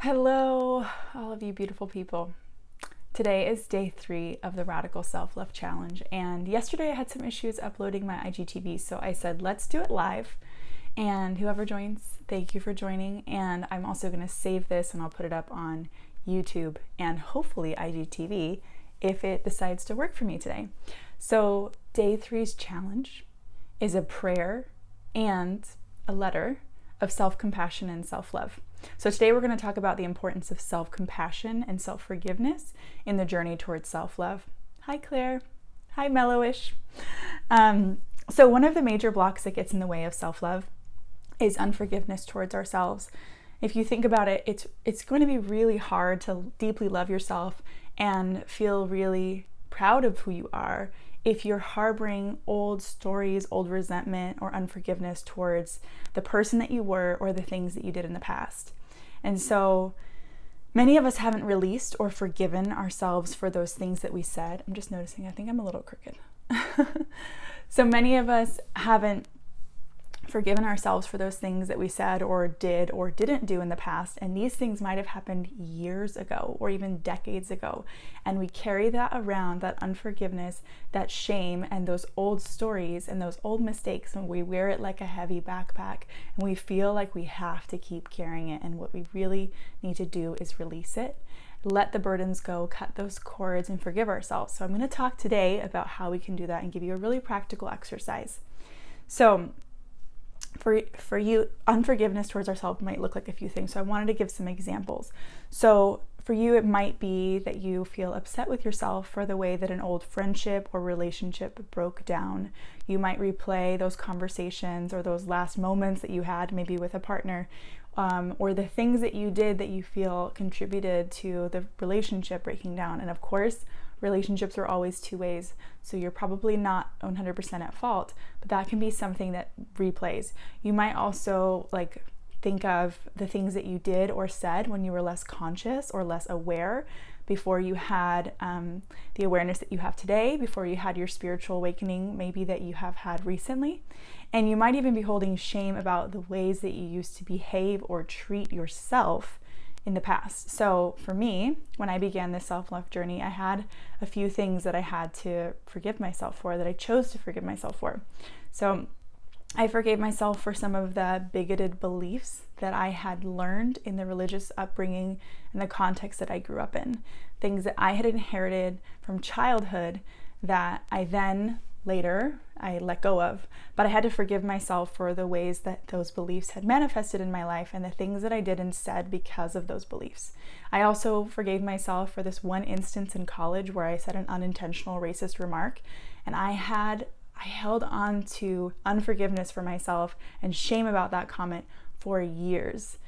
Hello, all of you beautiful people. Today is day 3 of the Radical Self-Love Challenge, and yesterday I had some issues uploading my IGTV, so I said let's do it live, and whoever joins, thank you for joining, and I'm also going to save this and I'll put it up on YouTube and hopefully IGTV if it decides to work for me today. So day 3's challenge is a prayer and a letter of self-compassion and self-love. So today we're going to talk about the importance of self-compassion and self-forgiveness in the journey towards self-love. Hi, Claire. Hi, Mellowish. So one of the major blocks that gets in the way of self-love is unforgiveness towards ourselves. If you think about it, it's going to be really hard to deeply love yourself and feel really proud of who you are if you're harboring old stories, old resentment, or unforgiveness towards the person that you were or the things that you did in the past. And so many of us haven't released or forgiven ourselves for those things that we said. I'm just noticing, I think I'm a little crooked. So many of us haven't forgiven ourselves for those things that we said or did or didn't do in the past, and these things might have happened years ago or even decades ago, and we carry that around, that unforgiveness, that shame, and those old stories and those old mistakes, and we wear it like a heavy backpack, and we feel like we have to keep carrying it. And what we really need to do is release it, let the burdens go, cut those cords, and forgive ourselves. So I'm going to talk today about how we can do that and give you a really practical exercise. So for you, unforgiveness towards ourselves might look like a few things. So I wanted to give some examples. So for you, it might be that you feel upset with yourself for the way that an old friendship or relationship broke down. You might replay those conversations or those last moments that you had maybe with a partner, or the things that you did that you feel contributed to the relationship breaking down. And of course, relationships are always two ways, so you're probably not 100% at fault, but that can be something that replays. You might also think of the things that you did or said when you were less conscious or less aware, before you had the awareness that you have today, before you had your spiritual awakening maybe that you have had recently. And you might even be holding shame about the ways that you used to behave or treat yourself in the past. So for me, when I began this self-love journey, I had a few things that I had to forgive myself for, that I chose to forgive myself for. So I forgave myself for some of the bigoted beliefs that I had learned in the religious upbringing and the context that I grew up in. Things that I had inherited from childhood that I then later I let go of, but I had to forgive myself for the ways that those beliefs had manifested in my life and the things that I did and said because of those beliefs. I also forgave myself for this one instance in college where I said an unintentional racist remark, and I held on to unforgiveness for myself and shame about that comment for years.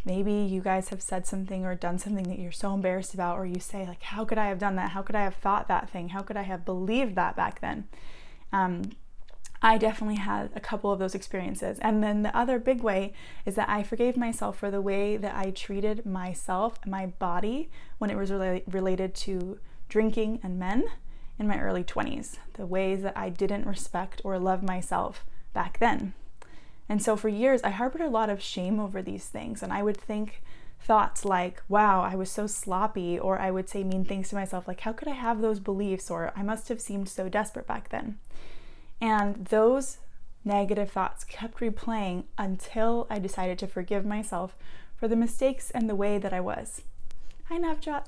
Maybe you guys have said something or done something that you're so embarrassed about, or you say how could I have done that? How could I have thought that thing? How could I have believed that back then? I definitely had a couple of those experiences. And then the other big way is that I forgave myself for the way that I treated myself and my body when it was related to drinking and men in my early 20s, the ways that I didn't respect or love myself back then. And so for years, I harbored a lot of shame over these things. And I would think thoughts like, wow, I was so sloppy, or I would say mean things to myself like, how could I have those beliefs? Or I must have seemed so desperate back then. And those negative thoughts kept replaying until I decided to forgive myself for the mistakes and the way that I was. Hi, Navjot.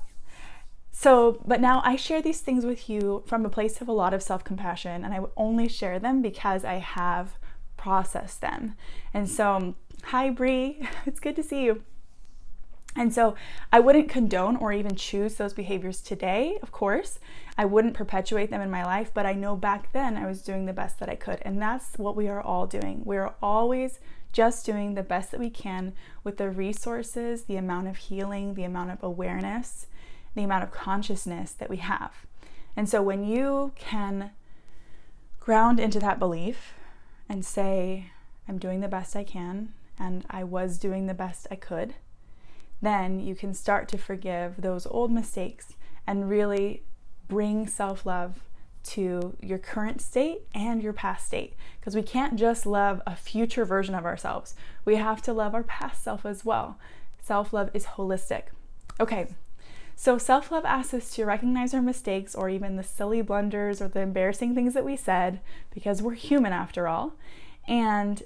But now I share these things with you from a place of a lot of self-compassion, and I would only share them because I have processed them. And so, hi Bree, it's good to see you. And so I wouldn't condone or even choose those behaviors today, of course. I wouldn't perpetuate them in my life, but I know back then I was doing the best that I could. And that's what we are all doing. We are always just doing the best that we can with the resources, the amount of healing, the amount of awareness, the amount of consciousness that we have. And so when you can ground into that belief and say, I'm doing the best I can, and I was doing the best I could, then you can start to forgive those old mistakes and really bring self-love to your current state and your past state. Because we can't just love a future version of ourselves. We have to love our past self as well. Self-love is holistic. Okay, so self-love asks us to recognize our mistakes or even the silly blunders or the embarrassing things that we said, because we're human after all, and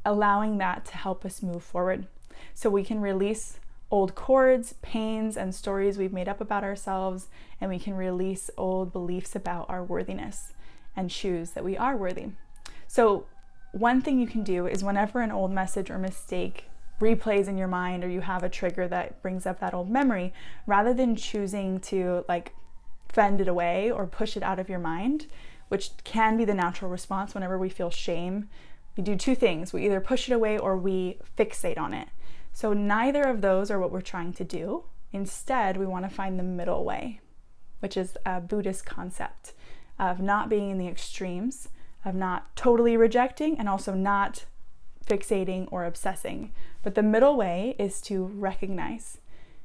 allowing that to help us move forward. So we can release old cords, pains, and stories we've made up about ourselves, and we can release old beliefs about our worthiness and choose that we are worthy. So one thing you can do is whenever an old message or mistake replays in your mind, or you have a trigger that brings up that old memory, rather than choosing to fend it away or push it out of your mind, which can be the natural response whenever we feel shame, we do two things. We either push it away or we fixate on it. So neither of those are what we're trying to do. Instead, we want to find the middle way, which is a Buddhist concept of not being in the extremes, of not totally rejecting and also not fixating or obsessing. But the middle way is to recognize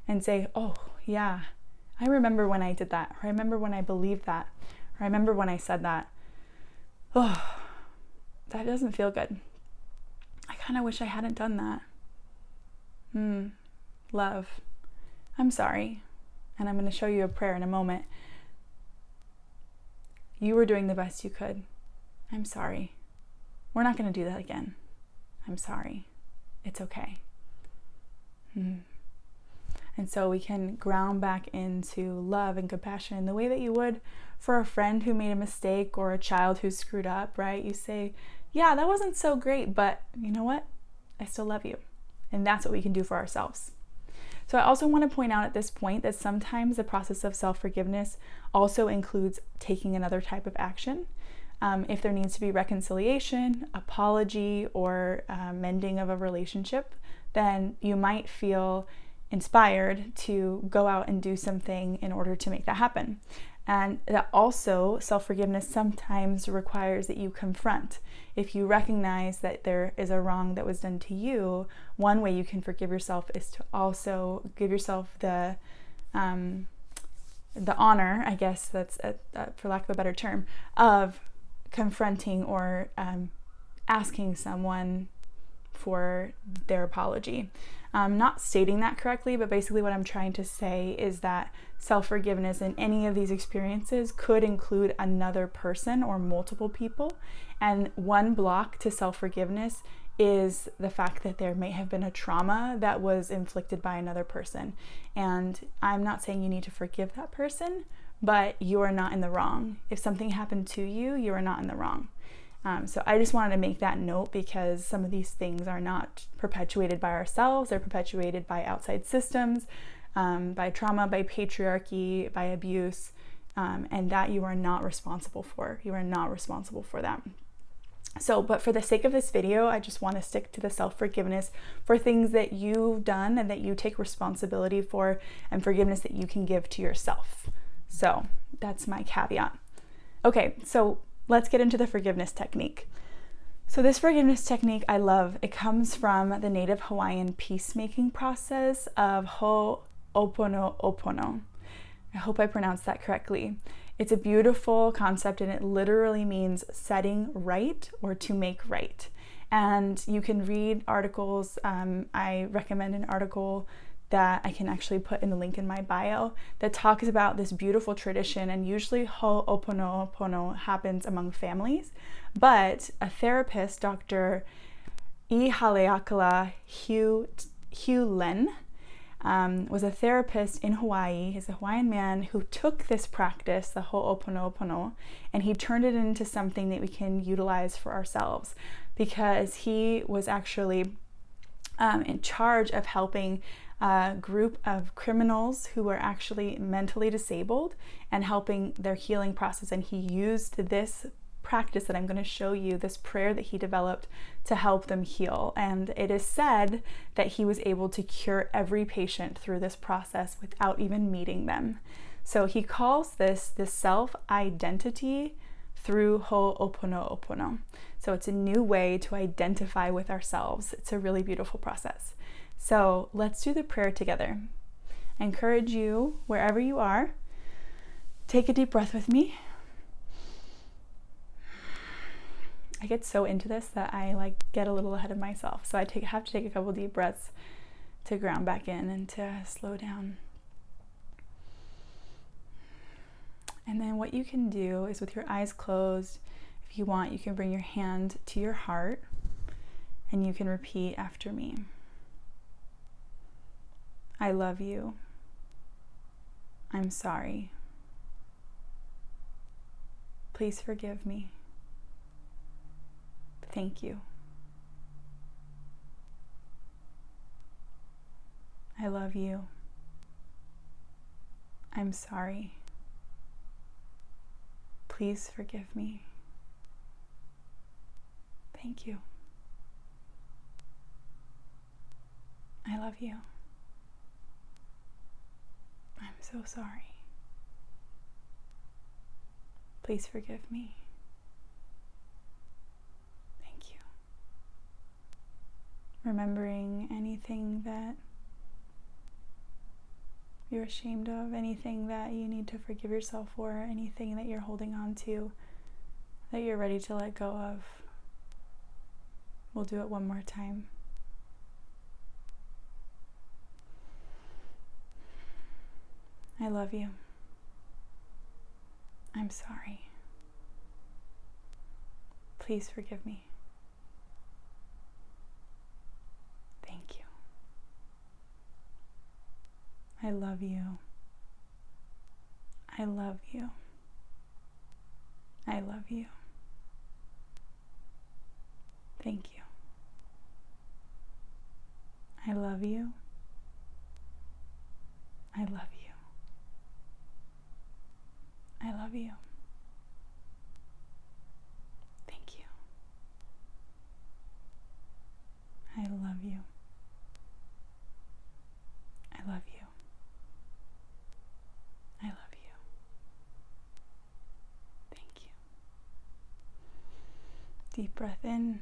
and say, oh yeah, I remember when I did that, or I remember when I believed that, or I remember when I said that. Oh, that doesn't feel good. I kind of wish I hadn't done that. Love, I'm sorry. And I'm going to show you a prayer in a moment. You were doing the best you could. I'm sorry. We're not going to do that again. I'm sorry. It's okay. And so we can ground back into love and compassion in the way that you would for a friend who made a mistake or a child who screwed up, right? You say, yeah, that wasn't so great, but you know what? I still love you. And that's what we can do for ourselves. So I also want to point out at this point that sometimes the process of self-forgiveness also includes taking another type of action. If there needs to be reconciliation, apology, or mending of a relationship, then you might feel inspired to go out and do something in order to make that happen. And that also, self-forgiveness sometimes requires that you confront. If you recognize that there is a wrong that was done to you, one way you can forgive yourself is to also give yourself the honor, I guess that's for lack of a better term, of confronting or asking someone for their apology. Not stating that correctly, but basically what I'm trying to say is that self-forgiveness in any of these experiences could include another person or multiple people. And one block to self-forgiveness is the fact that there may have been a trauma that was inflicted by another person. And I'm not saying you need to forgive that person, but you are not in the wrong. If something happened to you, you are not in the wrong. So I just wanted to make that note, because some of these things are not perpetuated by ourselves. They're perpetuated by outside systems, by trauma, by patriarchy, by abuse, and that you are not responsible for. You are not responsible for that. So, but for the sake of this video, I just want to stick to the self-forgiveness for things that you've done and that you take responsibility for, and forgiveness that you can give to yourself. So that's my caveat. Okay, so let's get into the forgiveness technique. So this forgiveness technique I love. It comes from the native Hawaiian peacemaking process of ho'oponopono. I hope I pronounced that correctly. It's a beautiful concept, and it literally means setting right or to make right. And you can read articles. I recommend an article that I can actually put in the link in my bio that talks about this beautiful tradition. And usually ho'oponopono happens among families, but a therapist, Dr. Ihaleakala Hugh was a therapist in Hawaii. He's a Hawaiian man who took this practice, the ho'oponopono, and he turned it into something that we can utilize for ourselves, because he was actually in charge of helping a group of criminals who were actually mentally disabled and helping their healing process. And he used this practice that I'm going to show you, this prayer that he developed, to help them heal. And it is said that he was able to cure every patient through this process without even meeting them. So he calls this the self-identity through ho'oponopono. So it's a new way to identify with ourselves. It's a really beautiful process. So let's do the prayer together. I encourage you, wherever you are, take a deep breath with me. I get so into this that I get a little ahead of myself. So I have to take a couple deep breaths to ground back in and to slow down. And then what you can do is, with your eyes closed, if you want, you can bring your hand to your heart and you can repeat after me. I love you. I'm sorry. Please forgive me. Thank you. I love you. I'm sorry. Please forgive me. Thank you. I love you. I'm so sorry. Please forgive me. Thank you. Remembering anything that you're ashamed of, anything that you need to forgive yourself for, anything that you're holding on to that you're ready to let go of. We'll do it one more time. I love you. I'm sorry. Please forgive me. Thank you. I love you. I love you. I love you. Thank you. I love you. I love you. I love you. Thank you. I love you. I love you. I love you. Thank you. Deep breath in,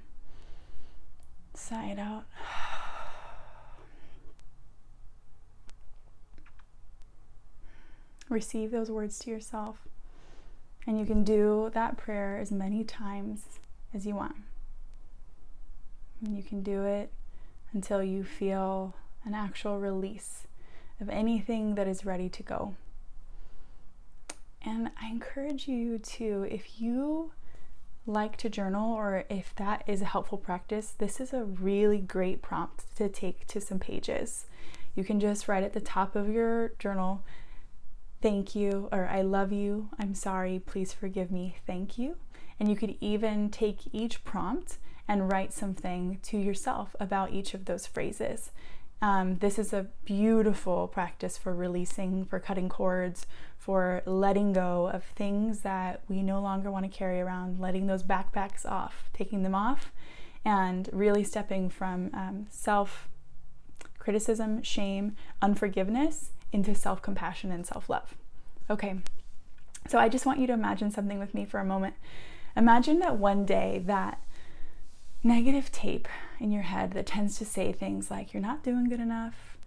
sigh it out. Receive those words to yourself, and you can do that prayer as many times as you want. And you can do it until you feel an actual release of anything that is ready to go. And I encourage you to, if you like to journal, or if that is a helpful practice, this is a really great prompt to take to some pages. You can just write at the top of your journal, thank you, or I love you, I'm sorry, please forgive me, thank you. And you could even take each prompt and write something to yourself about each of those phrases. This is a beautiful practice for releasing, for cutting cords, for letting go of things that we no longer want to carry around, letting those backpacks off, taking them off, and really stepping from self-criticism, shame, unforgiveness, into self-compassion and self-love. Okay, so I just want you to imagine something with me for a moment. Imagine that one day that negative tape in your head that tends to say things like, you're not doing good enough,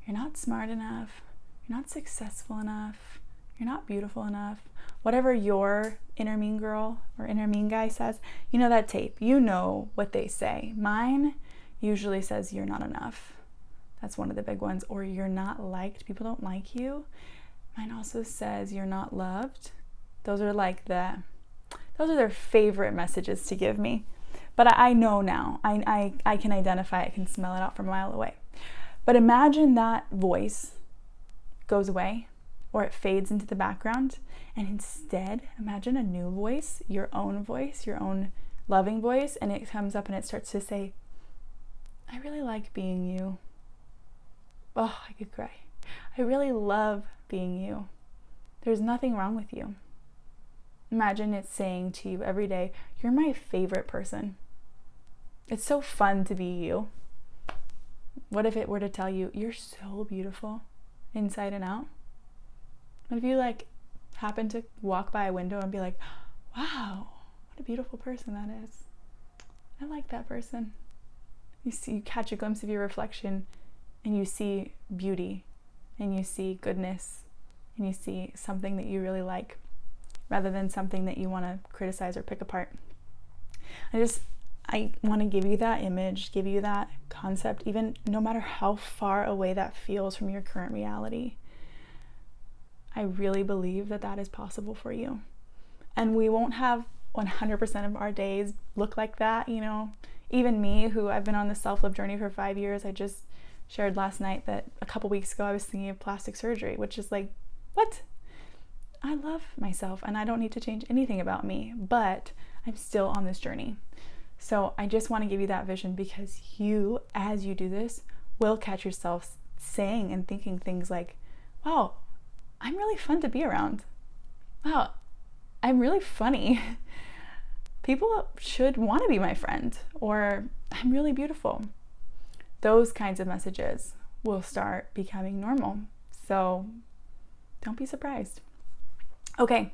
you're not smart enough, you're not successful enough, you're not beautiful enough, whatever your inner mean girl or inner mean guy says, you know that tape, you know what they say. Mine usually says you're not enough. That's one of the big ones. Or you're not liked, people don't like you. Mine also says you're not loved. Those are their favorite messages to give me. But I know now, I can identify, I can smell it out from a mile away. But imagine that voice goes away, or it fades into the background, and instead imagine a new voice, your own loving voice, and it comes up and it starts to say, I really like being you. Oh, I could cry. I really love being you. There's nothing wrong with you. Imagine it saying to you every day, you're my favorite person. It's so fun to be you. What if it were to tell you, you're so beautiful inside and out? What if you happen to walk by a window and be like, wow, what a beautiful person that is. I like that person. You catch a glimpse of your reflection and you see beauty and you see goodness and you see something that you really like, rather than something that you want to criticize or pick apart. I want to give you that image, give you that concept, even no matter how far away that feels from your current reality. I really believe that that is possible for you. And we won't have 100% of our days look like that, you know. Even me, who I've been on the self-love journey for 5 years, I just shared last night that a couple weeks ago I was thinking of plastic surgery, which is like, what? I love myself and I don't need to change anything about me, but I'm still on this journey. So I just want to give you that vision, because you, as you do this, will catch yourself saying and thinking things like, wow, I'm really fun to be around. Wow, I'm really funny. People should want to be my friend, or I'm really beautiful. Those kinds of messages will start becoming normal. So don't be surprised. Okay.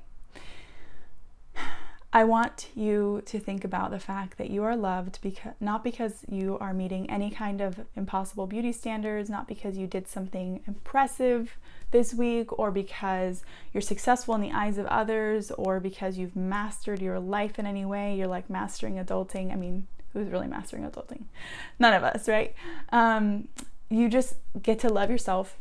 I want you to think about the fact that you are loved, not because you are meeting any kind of impossible beauty standards, not because you did something impressive this week, or because you're successful in the eyes of others, or because you've mastered your life in any way. You're like mastering adulting. I mean, who's really mastering adulting? None of us, right? You just get to love yourself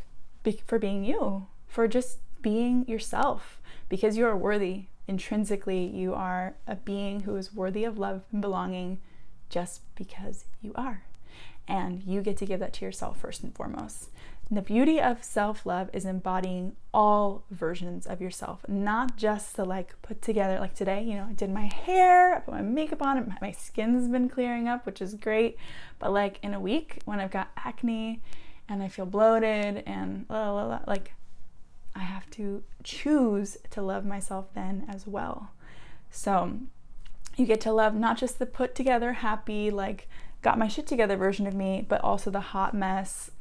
for being you, for just being yourself, because you are worthy. Intrinsically, you are a being who is worthy of love and belonging just because you are. And you get to give that to yourself first and foremost. And the beauty of self-love is embodying all versions of yourself, not just the like put together, like today, you know, I did my hair, I put my makeup on, my skin's been clearing up, which is great. But like in a week when I've got acne and I feel bloated and like, I have to choose to love myself then as well. So you get to love not just the put together, happy, like got my shit together version of me, but also the hot mess,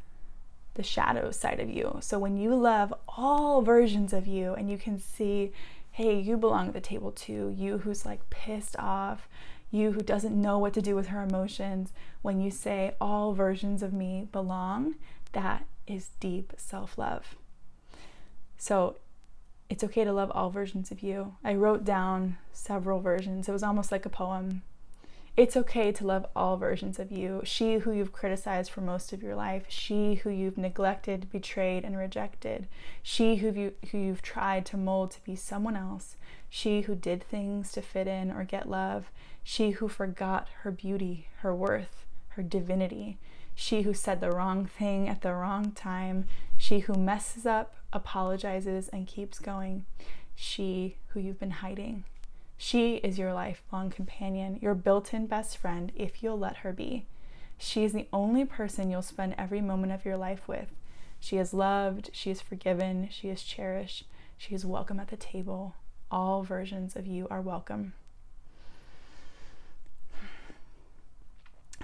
the shadow side of you. So when you love all versions of you and you can see, hey, you belong at the table too, you who's like pissed off, you who doesn't know what to do with her emotions, when you say all versions of me belong, that is deep self-love. So it's okay to love all versions of you. I wrote down several versions. It was almost like a poem. It's okay to love all versions of you. She who you've criticized for most of your life. She who you've neglected, betrayed, and rejected. She who you've tried to mold to be someone else. She who did things to fit in or get love. She who forgot her beauty, her worth, her divinity. She who said the wrong thing at the wrong time. She who messes up, apologizes, and keeps going. She who you've been hiding. She is your lifelong companion, your built-in best friend, if you'll let her be. She is the only person you'll spend every moment of your life with. She is loved, she is forgiven, she is cherished, she is welcome at the table. All versions of you are welcome.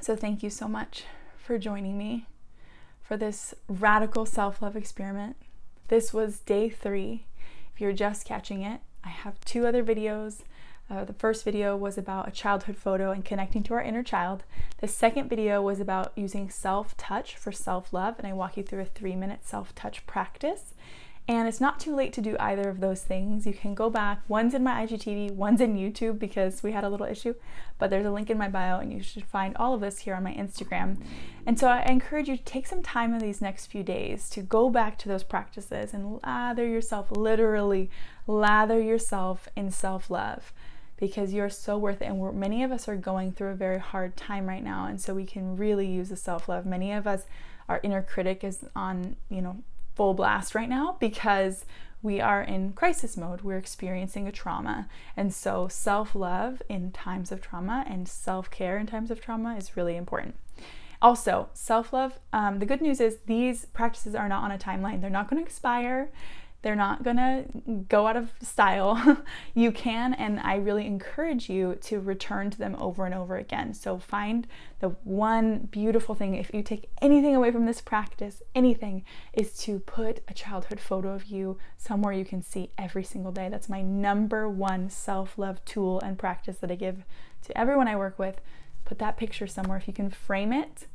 So thank you so much for joining me for this radical self-love experiment. This was day 3. If you're just catching it, I have 2 other videos. The first video was about a childhood photo and connecting to our inner child. The second video was about using self-touch for self-love, and I walk you through a 3-minute self-touch practice. And it's not too late to do either of those things. You can go back. One's in my IGTV, one's in YouTube because we had a little issue, but there's a link in my bio and you should find all of this here on my Instagram. And so I encourage you to take some time in these next few days to go back to those practices and lather yourself, literally lather yourself in self-love, because you're so worth it. And many of us are going through a very hard time right now. And so we can really use the self-love. Many of us, our inner critic is on, full blast right now because we are in crisis mode. We're experiencing a trauma. And so self-love in times of trauma and self-care in times of trauma is really important. Also, self-love, the good news is these practices are not on a timeline. They're not going to expire. They're not going to go out of style. You can, and I really encourage you to return to them over and over again. So find the one beautiful thing. If you take anything away from this practice, anything, is to put a childhood photo of you somewhere you can see every single day. That's my number one self-love tool and practice that I give to everyone I work with. Put that picture somewhere. If you can frame it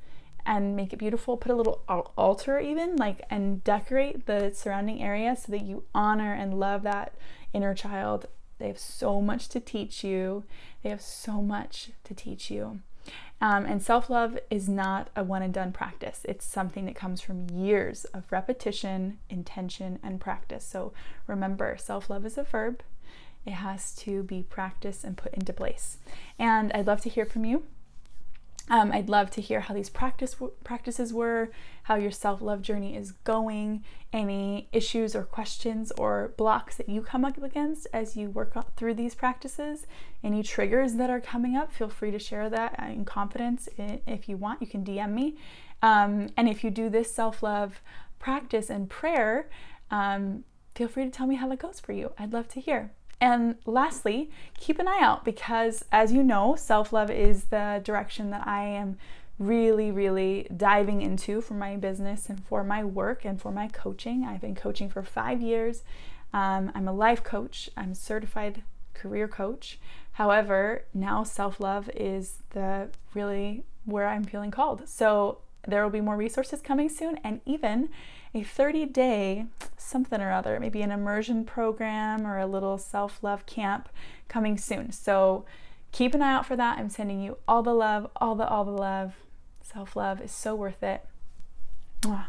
and make it beautiful, put a little altar even, and decorate the surrounding area so that you honor and love that inner child. They have so much to teach you. They have so much to teach you. And self-love is not a one and done practice. It's something that comes from years of repetition, intention, and practice. So remember, self-love is a verb. It has to be practiced and put into place. And I'd love to hear from you. I'd love to hear how these practices were, how your self-love journey is going, any issues or questions or blocks that you come up against as you work through these practices, any triggers that are coming up. Feel free to share that in confidence. If you want, you can DM me. And if you do this self-love practice and prayer, feel free to tell me how that goes for you. I'd love to hear. And lastly, keep an eye out because, as you know, self-love is the direction that I am really, really diving into for my business and for my work and for my coaching. I've been coaching for 5 years. I'm a life coach. I'm a certified career coach. However, now self-love is really where I'm feeling called. So there will be more resources coming soon, and even a 30-day something or other, maybe an immersion program or a little self-love camp coming soon. So keep an eye out for that. I'm sending you all the love, all the love. Self-love is so worth it. Mwah.